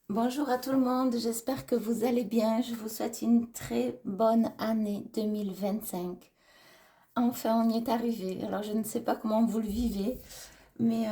Bonjour à tout le monde, j'espère que vous allez bien. Je vous souhaite une très bonne année 2025. Enfin, on y est arrivé. Alors, je ne sais pas comment vous le vivez, mais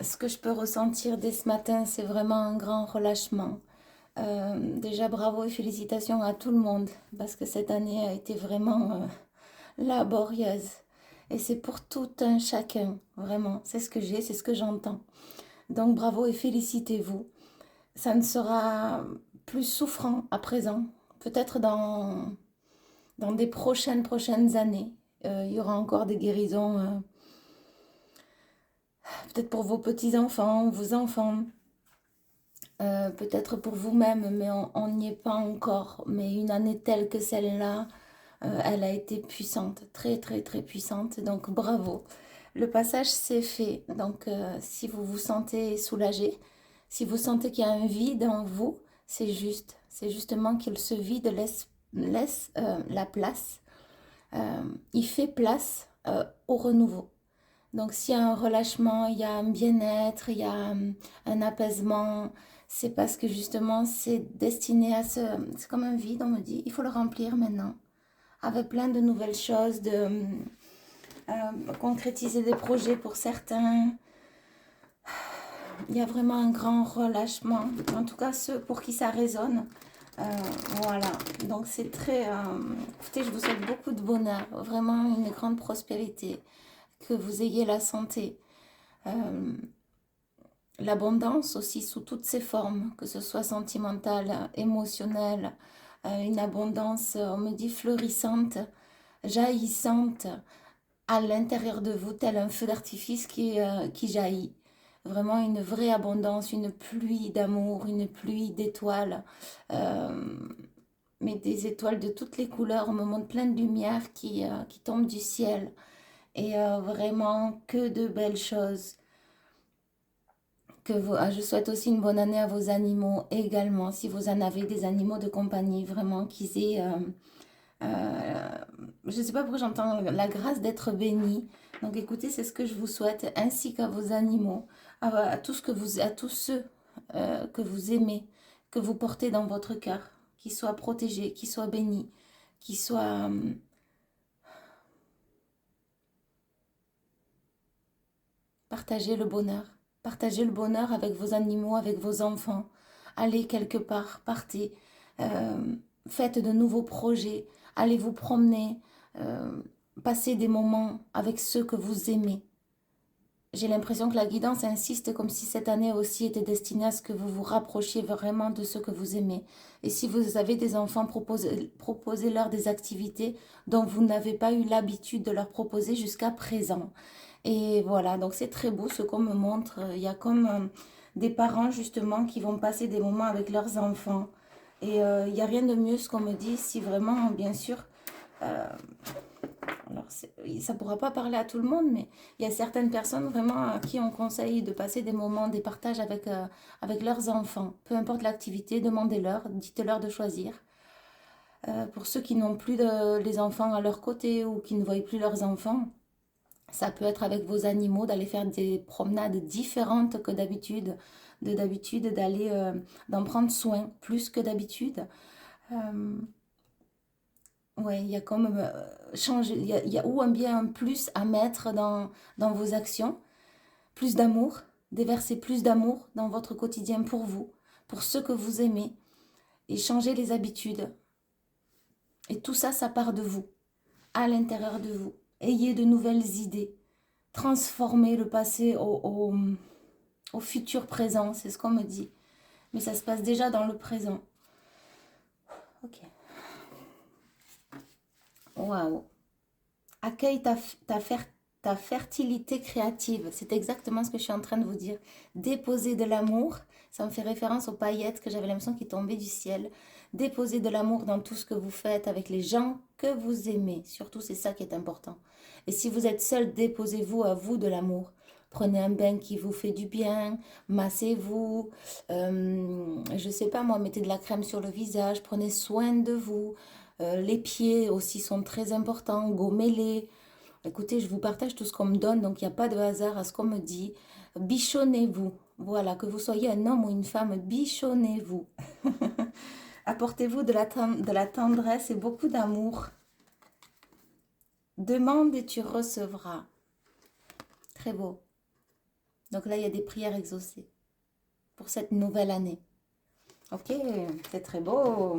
ce que je peux ressentir dès ce matin, c'est vraiment un grand relâchement. Déjà, bravo et félicitations à tout le monde, parce que cette année a été vraiment laborieuse. Et c'est pour tout un chacun, vraiment. C'est ce que j'ai, c'est ce que j'entends. Donc, bravo et félicitez-vous. Ça ne sera plus souffrant à présent. Peut-être dans des prochaines années, il y aura encore des guérisons, peut-être pour vos petits-enfants, vos enfants, peut-être pour vous-même, mais on n'y est pas encore. Mais une année telle que celle-là, elle a été puissante, très très très puissante. Donc bravo. Le passage s'est fait. Donc si vous vous sentez soulagé, si vous sentez qu'il y a un vide en vous, c'est juste. C'est justement que ce vide laisse la place. Il fait place au renouveau. Donc s'il y a un relâchement, il y a un bien-être, il y a un apaisement, c'est parce que justement c'est destiné à ce... C'est comme un vide, on me dit, il faut le remplir maintenant avec plein de nouvelles choses, de concrétiser des projets pour certains. Il y a vraiment un grand relâchement, en tout cas ceux pour qui ça résonne. Euh, voilà, donc c'est très... écoutez, je vous souhaite beaucoup de bonheur, vraiment une grande prospérité, que vous ayez la santé, euh, l'abondance aussi sous toutes ses formes, que ce soit sentimentale, émotionnelle, une abondance, on me dit, fleurissante, jaillissante, à l'intérieur de vous, tel un feu d'artifice qui jaillit. Vraiment une vraie abondance, une pluie d'amour, une pluie d'étoiles. Euh, mais des étoiles de toutes les couleurs, au moment de pleine lumière qui tombent du ciel. Et vraiment que de belles choses. Je souhaite aussi une bonne année à vos animaux également, si vous en avez des animaux de compagnie, vraiment qu'ils aient je ne sais pas pourquoi j'entends la grâce d'être béni. Donc écoutez, c'est ce que je vous souhaite, ainsi qu'à vos animaux, à tous ceux que vous aimez, que vous portez dans votre cœur, qu'ils soient protégés, qu'ils soient bénis, qu'ils soient... partagez le bonheur. Partagez le bonheur avec vos animaux, avec vos enfants. Allez quelque part, partez. Euh, Faites de nouveaux projets. Allez vous promener. Euh, Passez des moments avec ceux que vous aimez. J'ai l'impression que la guidance insiste comme si cette année aussi était destinée à ce que vous vous rapprochiez vraiment de ceux que vous aimez. Et si vous avez des enfants, proposez-leur des activités dont vous n'avez pas eu l'habitude de leur proposer jusqu'à présent. Et voilà, donc c'est très beau ce qu'on me montre. Il y a comme des parents justement qui vont passer des moments avec leurs enfants. Et il n'y a rien de mieux ce qu'on me dit si vraiment, bien sûr, euh, alors, ça ne pourra pas parler à tout le monde, mais il y a certaines personnes vraiment à qui on conseille de passer des moments, des partages avec leurs enfants. Peu importe l'activité, demandez-leur, dites-leur de choisir. Pour ceux qui n'ont plus les enfants à leur côté ou qui ne voient plus leurs enfants, ça peut être avec vos animaux, d'aller faire des promenades différentes que d'habitude, d'aller d'en prendre soin plus que d'habitude. Euh, Ouais, il y a comme changer, il y a ou un bien un plus à mettre dans vos actions, plus d'amour, déverser plus d'amour dans votre quotidien pour vous, pour ceux que vous aimez, et changer les habitudes. Et tout ça, ça part de vous, à l'intérieur de vous. Ayez de nouvelles idées, transformez le passé au futur présent, c'est ce qu'on me dit. Mais ça se passe déjà dans le présent. Ok. Waouh. Accueille ta fertilité créative. C'est exactement ce que je suis en train de vous dire. Déposer de l'amour, ça me fait référence aux paillettes que j'avais l'impression qui tombaient du ciel. Déposer de l'amour dans tout ce que vous faites avec les gens que vous aimez. Surtout, c'est ça qui est important. Et si vous êtes seul, déposez-vous à vous de l'amour. Prenez un bain qui vous fait du bien, massez-vous, je sais pas moi, mettez de la crème sur le visage, prenez soin de vous. Les pieds aussi sont très importants, gommez-les. Écoutez, je vous partage tout ce qu'on me donne, donc il n'y a pas de hasard à ce qu'on me dit. Bichonnez-vous, Voilà, que vous soyez un homme ou une femme, bichonnez-vous. Apportez-vous de la tendresse et beaucoup d'amour. Demande et tu recevras. Très beau. Donc là, il y a des prières exaucées pour cette nouvelle année. Ok, c'est très beau.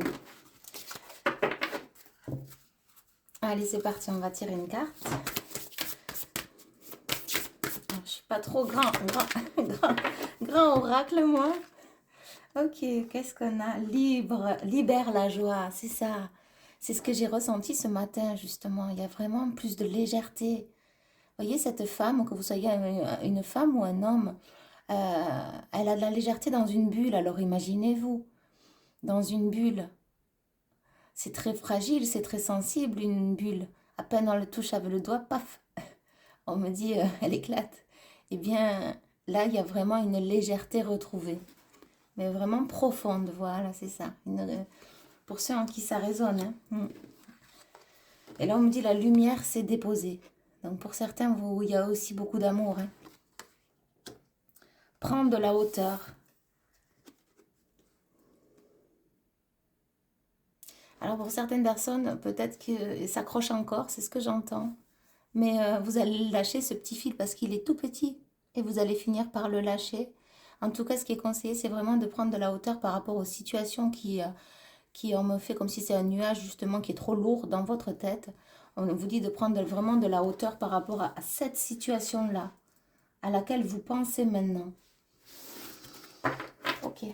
Allez, c'est parti, on va tirer une carte. Alors, je suis pas trop grand oracle, moi. Ok, qu'est-ce qu'on a? Libre, libère la joie, c'est ça. C'est ce que j'ai ressenti ce matin, justement. Il y a vraiment plus de légèreté. Voyez, cette femme, que vous soyez une femme ou un homme, elle a de la légèreté dans une bulle. Alors imaginez-vous, dans une bulle. C'est très fragile, c'est très sensible, une bulle. À peine on le touche avec le doigt, paf, on me dit, elle éclate. Eh bien, là, il y a vraiment une légèreté retrouvée. Mais vraiment profonde, voilà, c'est ça. Pour ceux en qui ça résonne. Hein. Et là, on me dit, la lumière s'est déposée. Donc, pour certains, il y a aussi beaucoup d'amour. Hein. Prendre de la hauteur. Alors, pour certaines personnes, peut-être que s'accroche encore, c'est ce que j'entends. Mais vous allez lâcher ce petit fil parce qu'il est tout petit. Et vous allez finir par le lâcher. En tout cas, ce qui est conseillé, c'est vraiment de prendre de la hauteur par rapport aux situations qui on me fait comme si c'est un nuage justement qui est trop lourd dans votre tête. On vous dit de prendre vraiment de la hauteur par rapport à cette situation-là, à laquelle vous pensez maintenant. Ok.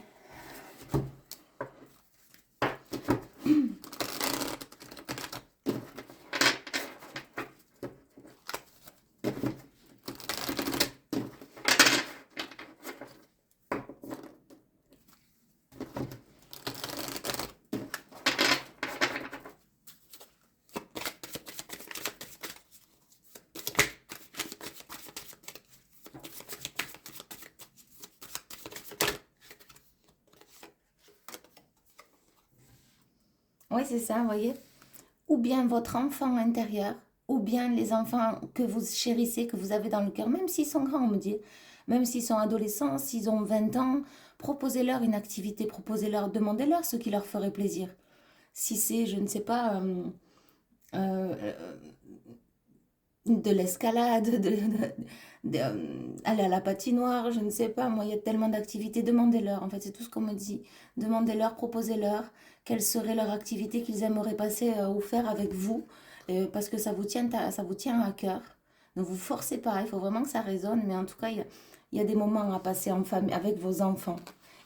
Oui, c'est ça, vous voyez. Ou bien votre enfant intérieur, ou bien les enfants que vous chérissez, que vous avez dans le cœur, même s'ils sont grands, on me dit, même s'ils sont adolescents, s'ils ont 20 ans, proposez-leur une activité, proposez-leur, demandez-leur ce qui leur ferait plaisir. Si c'est, je ne sais pas, euh, de l'escalade, aller à la patinoire, je ne sais pas, moi il y a tellement d'activités, demandez-leur, en fait c'est tout ce qu'on me dit, demandez-leur, proposez-leur, quelle serait leur activité qu'ils aimeraient passer ou faire avec vous, parce que ça vous tient à cœur. Ne vous forcez pas, il faut vraiment que ça résonne, mais en tout cas il y a des moments à passer en famille avec vos enfants.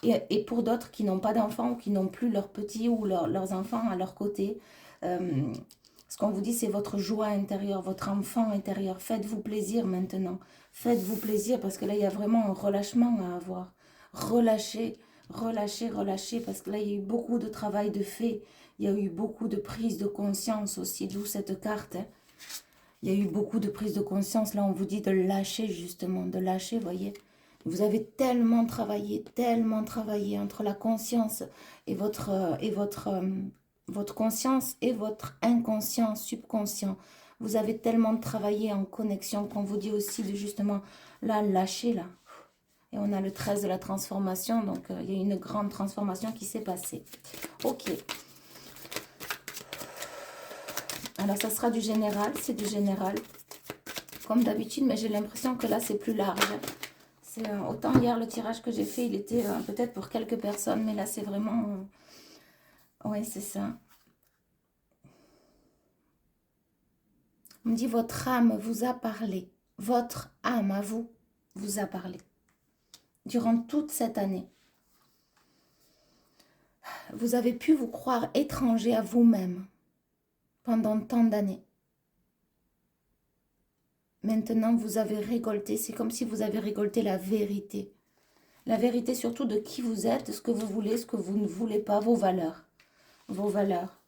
Et pour d'autres qui n'ont pas d'enfants ou qui n'ont plus leurs petits ou leurs enfants à leur côté, euh, ce qu'on vous dit, c'est votre joie intérieure, votre enfant intérieur. Faites-vous plaisir maintenant. Faites-vous plaisir parce que là, il y a vraiment un relâchement à avoir. Relâchez, relâchez, relâchez parce que là, il y a eu beaucoup de travail de fait. Il y a eu beaucoup de prise de conscience aussi, d'où cette carte. Hein. Il y a eu beaucoup de prise de conscience. Là, on vous dit de lâcher justement, de lâcher, voyez. Vous avez tellement travaillé entre la conscience et votre conscience et votre inconscient, subconscient. Vous avez tellement travaillé en connexion qu'on vous dit aussi de justement là, lâcher là. Et on a le 13 de la transformation, donc il y a une grande transformation qui s'est passée. Ok. Alors ça sera du général, c'est du général. Comme d'habitude, mais j'ai l'impression que là c'est plus large. C'est autant hier le tirage que j'ai fait, il était peut-être pour quelques personnes, mais là c'est vraiment... oui, c'est ça. On me dit votre âme vous a parlé. Votre âme à vous vous a parlé. Durant toute cette année. Vous avez pu vous croire étranger à vous-même pendant tant d'années. Maintenant, vous avez récolté, c'est comme si vous avez récolté la vérité. La vérité surtout de qui vous êtes, ce que vous voulez, ce que vous ne voulez pas, vos valeurs. Vos valeurs.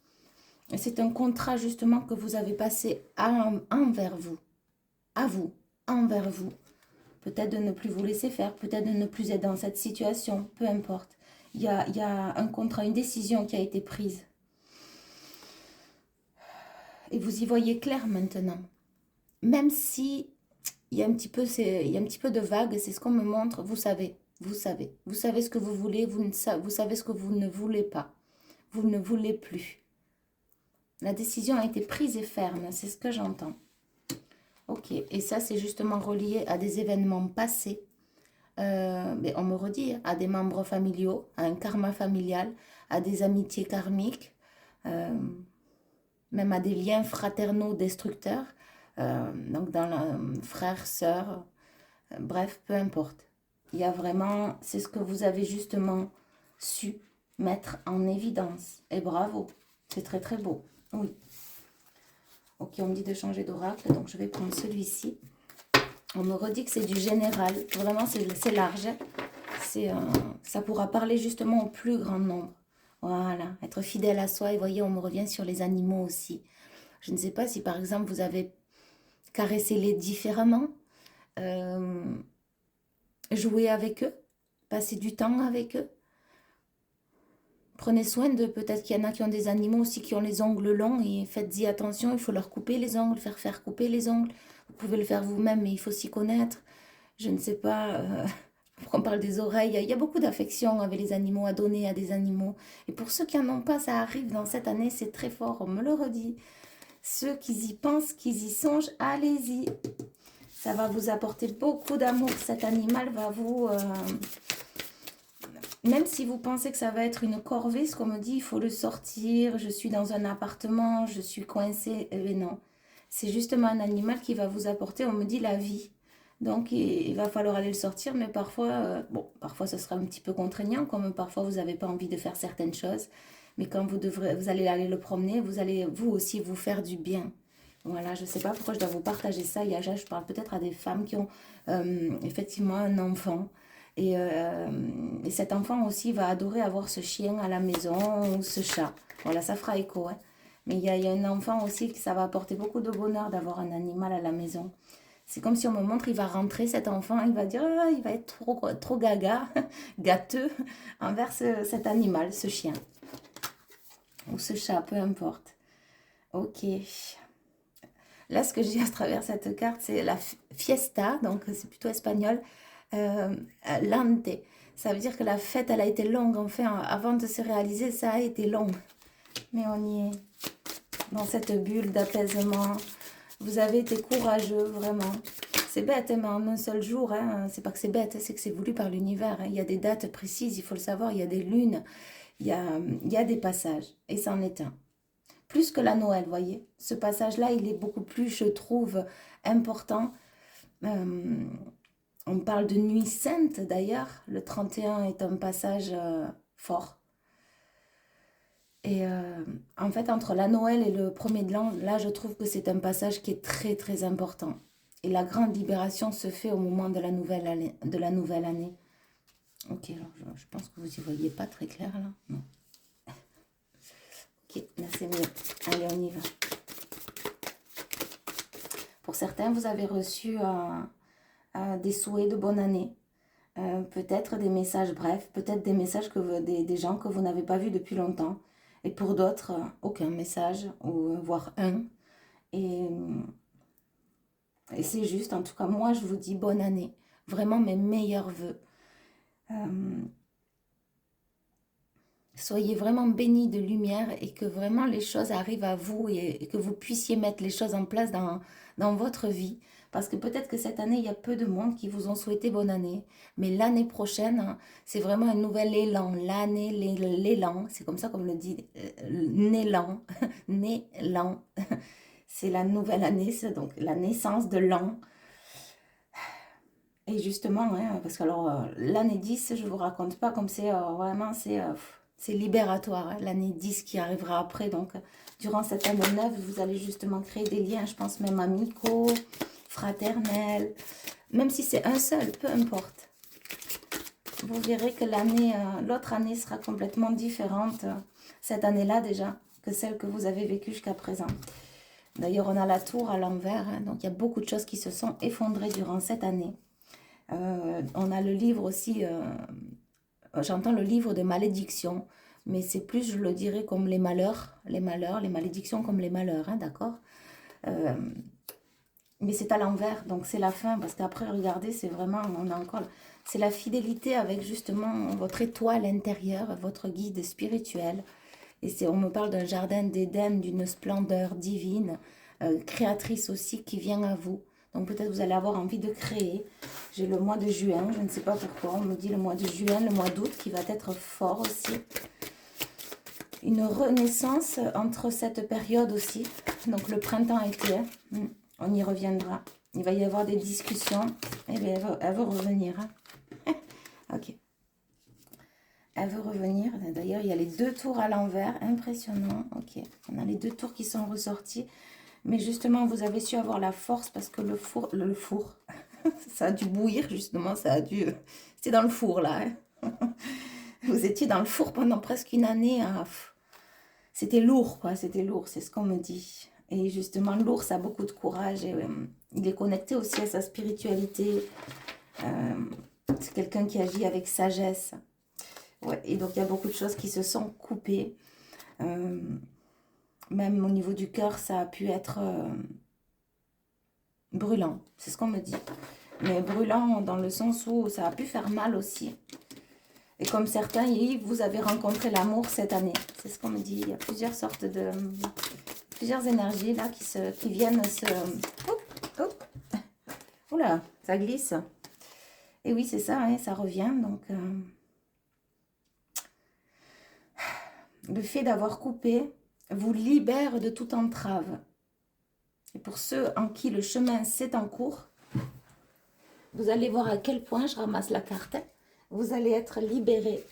Et c'est un contrat justement que vous avez passé envers vous. À vous, envers vous. Peut-être de ne plus vous laisser faire, peut-être de ne plus être dans cette situation, peu importe. Il y a un contrat, une décision qui a été prise. Et vous y voyez clair maintenant. Même si il y a un petit peu de vague, c'est ce qu'on me montre, vous savez. Vous savez. Vous savez ce que vous voulez, vous savez ce que vous ne voulez pas. Vous ne voulez plus. La décision a été prise et ferme, c'est ce que j'entends. Ok, et ça c'est justement relié à des événements passés. Mais on me redit, à des membres familiaux, à un karma familial, à des amitiés karmiques, même à des liens fraternaux destructeurs, donc dans frères, sœurs, bref, peu importe. Il y a vraiment, c'est ce que vous avez justement su mettre en évidence. Et bravo, c'est très très beau. Oui. Ok, on me dit de changer d'oracle, donc je vais prendre celui-ci. On me redit que c'est du général. Vraiment, c'est large. Ça pourra parler justement au plus grand nombre. Voilà, être fidèle à soi. Et voyez, on me revient sur les animaux aussi. Je ne sais pas si par exemple vous avez caressé les différemment, joué avec eux, passé du temps avec eux. Prenez soin d'eux. Peut-être qu'il y en a qui ont des animaux aussi qui ont les ongles longs et faites-y attention. Il faut leur couper les ongles, faire couper les ongles. Vous pouvez le faire vous-même, mais il faut s'y connaître. Je ne sais pas, on parle des oreilles. Il y a beaucoup d'affection avec les animaux à donner à des animaux. Et pour ceux qui n'en ont pas, ça arrive dans cette année, c'est très fort, on me le redit. Ceux qui y pensent, qui y songent, allez-y. Ça va vous apporter beaucoup d'amour. Cet animal va vous... même si vous pensez que ça va être une corvée, ce qu'on me dit, il faut le sortir, je suis dans un appartement, je suis coincée. Eh bien non, c'est justement un animal qui va vous apporter, on me dit, la vie. Donc il va falloir aller le sortir, mais parfois, bon, parfois ce sera un petit peu contraignant, comme parfois vous n'avez pas envie de faire certaines choses. Mais quand vous allez aller le promener, vous allez vous aussi vous faire du bien. Voilà, je ne sais pas pourquoi je dois vous partager ça. Je parle peut-être à des femmes qui ont effectivement un enfant. Et cet enfant aussi va adorer avoir ce chien à la maison ou ce chat. Voilà, ça fera écho. Hein. Mais il y a un enfant aussi que ça va apporter beaucoup de bonheur d'avoir un animal à la maison. C'est comme si on me montre, il va rentrer cet enfant, il va dire, ah, il va être trop gaga, gâteux envers cet animal, ce chien. Ou ce chat, peu importe. Ok. Là, ce que j'ai à travers cette carte, c'est la fiesta, donc c'est plutôt espagnol. Lente. Ça veut dire que la fête, elle a été longue. Enfin, avant de se réaliser, ça a été long. Mais on y est. Dans cette bulle d'apaisement. Vous avez été courageux, vraiment. C'est bête, hein, mais en un seul jour, hein, c'est pas que c'est bête, c'est que c'est voulu par l'univers. Hein. Il y a des dates précises, il faut le savoir. Il y a des lunes, il y a des passages. Et c'en est un. Plus que la Noël, voyez. Ce passage-là, il est beaucoup plus, je trouve, important. On parle de nuit sainte d'ailleurs. Le 31 est un passage fort. Et en fait, entre la Noël et le premier de l'an, là, je trouve que c'est un passage qui est très, très important. Et la grande libération se fait au moment de la nouvelle année. Ok, alors je pense que vous n'y voyez pas très clair là. Non. Ok, là c'est mieux. Allez, on y va. Pour certains, vous avez reçu des souhaits de bonne année. Peut-être des messages brefs, peut-être des messages des gens que vous n'avez pas vus depuis longtemps. Et pour d'autres, aucun message, ou voire un. Et c'est juste, en tout cas, moi, je vous dis bonne année. Vraiment mes meilleurs vœux. Soyez vraiment bénis de lumière et que vraiment les choses arrivent à vous et que vous puissiez mettre les choses en place dans votre vie. Parce que peut-être que cette année, il y a peu de monde qui vous ont souhaité bonne année. Mais l'année prochaine, hein, c'est vraiment un nouvel élan. L'année, l'élan, c'est comme ça qu'on le dit, l'élan, l'élan. C'est la nouvelle année, c'est donc la naissance de l'an. Et justement, hein, parce que alors, l'année 10, je ne vous raconte pas comme c'est vraiment, c'est libératoire. Hein, l'année 10 qui arrivera après. Donc, durant cette année 9, vous allez justement créer des liens, je pense même amicaux, fraternels. Même si c'est un seul, peu importe. Vous verrez que l'autre année sera complètement différente, cette année-là déjà, que celle que vous avez vécue jusqu'à présent. D'ailleurs, on a la tour à l'envers, hein, donc il y a beaucoup de choses qui se sont effondrées durant cette année. On a le livre aussi, j'entends le livre de malédiction, mais c'est plus, je le dirais, comme les malheurs, les malédictions comme les malheurs, hein, d'accord mais c'est à l'envers, donc c'est la fin, parce qu'après, regardez, c'est vraiment, on a encore C'est la fidélité avec justement votre étoile intérieure, votre guide spirituel. Et on me parle d'un jardin d'Éden, d'une splendeur divine, créatrice aussi, qui vient à vous. Donc peut-être vous allez avoir envie de créer. J'ai le mois de juin, je ne sais pas pourquoi, on me dit le mois de juin, le mois d'août qui va être fort aussi. Une renaissance entre cette période aussi. Donc le printemps-été, on y reviendra. Il va y avoir des discussions. Et bien, elle veut revenir. Hein. Ok. Elle veut revenir. D'ailleurs, il y a les 2 tours à l'envers. Impressionnant. Ok. On a les 2 tours qui sont ressortis. Mais justement, vous avez su avoir la force parce que le four, ça a dû bouillir justement. C'était dans le four là. Hein. Vous étiez dans le four pendant presque une année. C'était lourd, quoi. C'était lourd, c'est ce qu'on me dit. Et justement, l'ours a beaucoup de courage. Et, il est connecté aussi à sa spiritualité. C'est quelqu'un qui agit avec sagesse. Ouais, et donc, il y a beaucoup de choses qui se sont coupées. Même au niveau du cœur, ça a pu être brûlant. C'est ce qu'on me dit. Mais brûlant dans le sens où ça a pu faire mal aussi. Et comme certains, vous avez rencontré l'amour cette année. C'est ce qu'on me dit. Il y a plusieurs sortes de... plusieurs énergies là qui viennent se... Hop. Oula, ça glisse. Et oui, c'est ça, hein, ça revient. Donc, le fait d'avoir coupé vous libère de toute entrave. Et pour ceux en qui le chemin c'est en cours, vous allez voir à quel point, je ramasse la carte, vous allez être libéré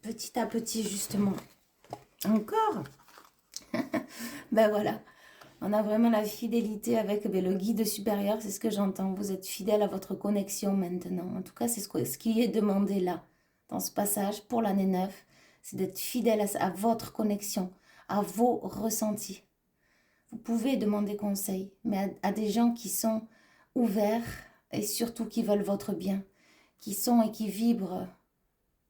petit à petit justement. Encore. Ben voilà, on a vraiment la fidélité avec le guide supérieur, c'est ce que j'entends. Vous êtes fidèle à votre connexion maintenant. En tout cas, c'est ce qui est demandé là, dans ce passage pour l'année 9, c'est d'être fidèle à votre connexion, à vos ressentis. Vous pouvez demander conseil, mais à des gens qui sont ouverts et surtout qui veulent votre bien, qui sont et qui vibrent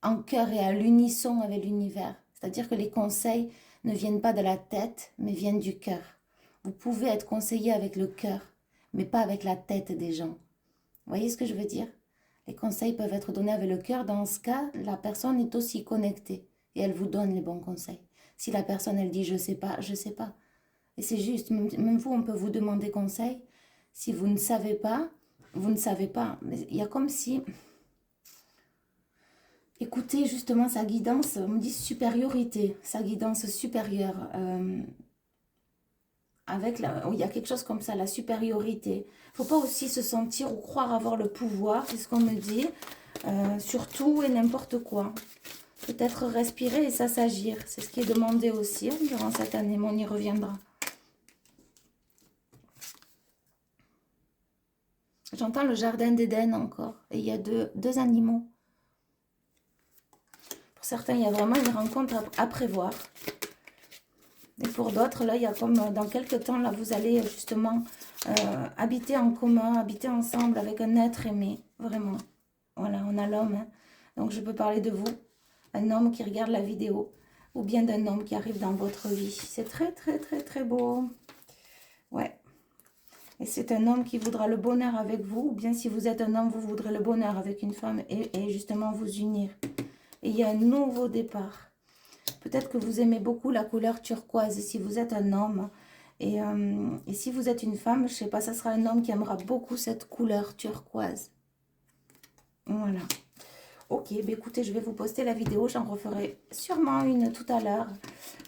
en cœur et à l'unisson avec l'univers. C'est-à-dire que les conseils ne viennent pas de la tête, mais viennent du cœur. Vous pouvez être conseillé avec le cœur, mais pas avec la tête des gens. Vous voyez ce que je veux dire? Les conseils peuvent être donnés avec le cœur. Dans ce cas, la personne est aussi connectée et elle vous donne les bons conseils. Si la personne, elle dit « je sais pas », je sais pas. Et c'est juste, même vous, on peut vous demander conseil. Si vous ne savez pas, vous ne savez pas. Mais il y a comme si... Écoutez justement sa guidance, on me dit supériorité, sa guidance supérieure. Il y a quelque chose comme ça, la supériorité. Il ne faut pas aussi se sentir ou croire avoir le pouvoir, c'est ce qu'on me dit, sur tout et n'importe quoi. Peut-être respirer et ça s'agir, c'est ce qui est demandé aussi durant cette année, mais on y reviendra. J'entends le jardin d'Éden encore, et il y a deux animaux. Pour certains, il y a vraiment une rencontre à prévoir. Et pour d'autres, là, il y a comme dans quelques temps, là, vous allez justement habiter en commun, habiter ensemble avec un être aimé, vraiment. Voilà, on a l'homme. Hein. Donc, je peux parler de vous, un homme qui regarde la vidéo, ou bien d'un homme qui arrive dans votre vie. C'est très, très, très, très beau. Ouais. Et c'est un homme qui voudra le bonheur avec vous, ou bien si vous êtes un homme, vous voudrez le bonheur avec une femme et justement vous unir. Et il y a un nouveau départ. Peut-être que vous aimez beaucoup la couleur turquoise si vous êtes un homme. Et si vous êtes une femme, je ne sais pas, ça sera un homme qui aimera beaucoup cette couleur turquoise. Voilà. Ok, bah écoutez, je vais vous poster la vidéo. J'en referai sûrement une tout à l'heure.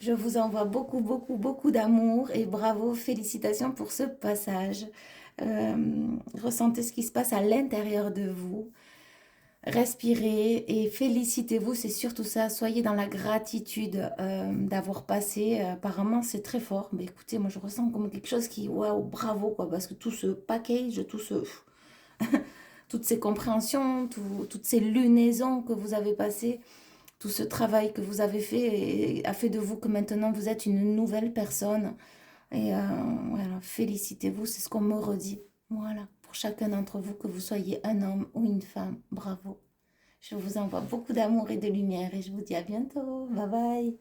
Je vous envoie beaucoup, beaucoup, beaucoup d'amour. Et bravo, félicitations pour ce passage. Ressentez ce qui se passe à l'intérieur de vous. Respirez et félicitez-vous, c'est surtout ça. Soyez dans la gratitude d'avoir passé. Apparemment, c'est très fort. Mais écoutez, moi, je ressens comme quelque chose qui... Waouh, bravo, quoi. Parce que tout ce package, tout ce... toutes ces compréhensions, toutes ces lunaisons que vous avez passées, tout ce travail que vous avez fait a fait de vous que maintenant, vous êtes une nouvelle personne. Et voilà, félicitez-vous, c'est ce qu'on me redit. Voilà. Chacun d'entre vous, que vous soyez un homme ou une femme, bravo. Je vous envoie beaucoup d'amour et de lumière et je vous dis à bientôt. Bye bye.